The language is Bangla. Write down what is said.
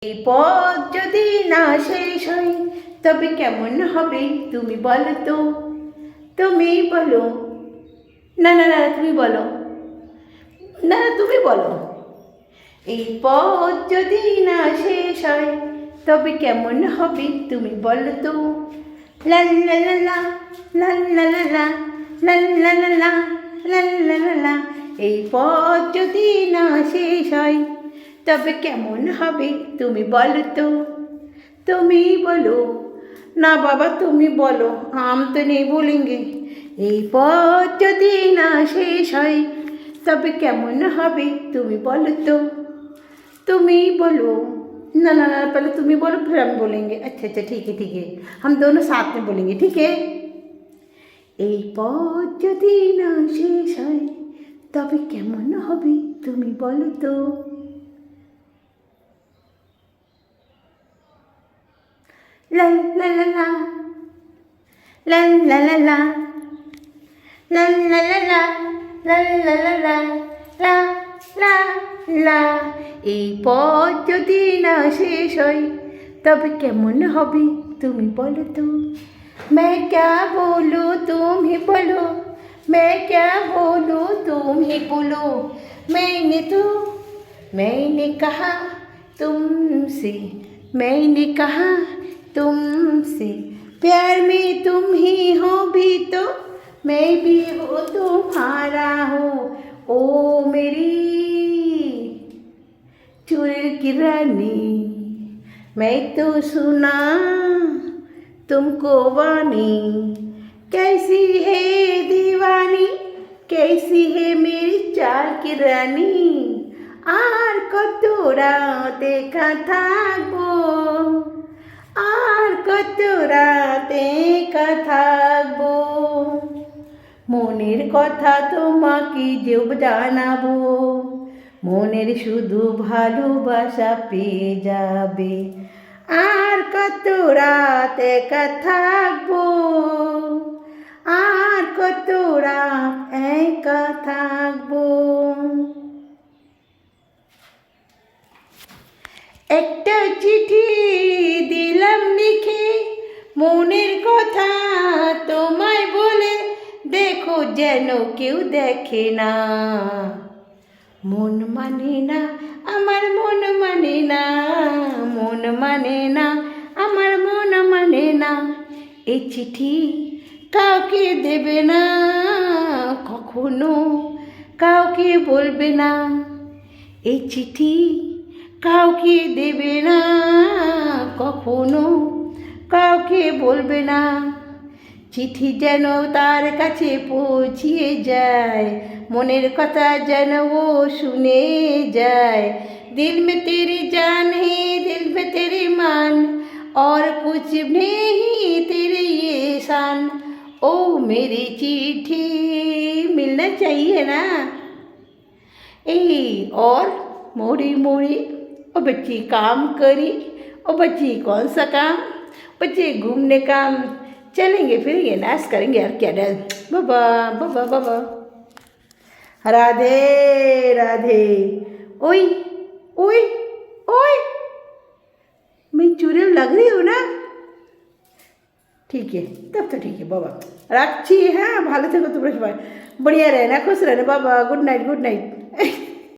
এই পথ যদি না শেষ হয় তবে কেমন হবে তুমি বলো তো। তুমি বলো। না না না তুমি বলো। না না তুমি বলো। এই পথ যদি না শেষ হয় তবে কেমন হবে তুমি বলো তো। লা লা লা লা লা লা লা লা লা লা লা লা লা লা লা লা। এই পথ যদি না শেষ হয় তবে কেমন হবে তুমি বলো তো। তুমি বলো। না বাবা তুমি বলো, हम तो नहीं बोलेंगे। এই পথ যদি না শেষ হয় তবে কেমন হবে তুমি বলো তো। তুমি बोलो। ना ना ना पहले तुम्ही बोलो फिर हम बोलेंगे। अच्छा अच्छा ठीक है हम दोनों साथ में बोलेंगे ठीक है। এই পথ যদি না শেষ হয় তবে কেমন হবে তুমি বলো তো। লা লা লা লা লা লা লা লা লা লা লা লা লা লা লা লা লা লা লা। এই পথ যদি না শেষ হয় তবে কেমন হবে তুমি বলো তো। मैं क्या बोलूं तुम ही बोलो, मैं क्या बोलूं तुम ही बोलो। मैंने कहा तुमसे, मैंने कहा तुमसे, प्यार में तुम ही हो भी तो मैं भी हो तुम्हारा हो। ओ मेरी चुड़ैल की रानी, मैं तो सुना तुमको वानी, कैसी है दीवानी, कैसी है मेरी चाल की रानी। আর কত রাত একা থাকবো, আর কত রাত একা থাকবো, মনের কথা তোমাকে যে জানাবো, মনের শুধু ভালোবাসা পেয়ে যাবে। আর কত রাত একা থাকবো, আর কত রাত একা থাকবো। একটা চিঠি দিলাম লিখে মনের কথা তোমায় বলে, দেখো যেন কেউ দেখে না। মন মানে না আমার মন মানে না, মন মানে না আমার মন মানে না। এই চিঠি কাউকে দেবে না, কখনো কাউকে বলবে না। এই চিঠি কাউকে দেবে না, কখনো কাউকে বলবে না। চিঠি যেন তার কাছে পৌঁছিয়ে যায়, মনের কথা যেন ও শুনে যায়। दिल में तेरी जान है, दिल में तेरी मान, और कुछ नहीं तेरे ये शान। ओ मेरी चिट्ठी मिलना चाहिए ना। ए और मोड़ी मोड़ी ओ बच्ची काम करी, ओ बच्ची कौन सा काम, बच्चे घूमने का, चलेंगे फिरेंगे नाच करेंगे यार क्या डर। बाबा बाबा बाबा राधे राधे। ओई ओई ओई मैं चुड़ैल लग रही हूँ ना। ठीक है तब तो ठीक है बाबा, রাখছি। হ্যাঁ ভালো থেকো তোমরা সবাই, बढ़िया रहना, खुश रहना बाबा। Good night good night.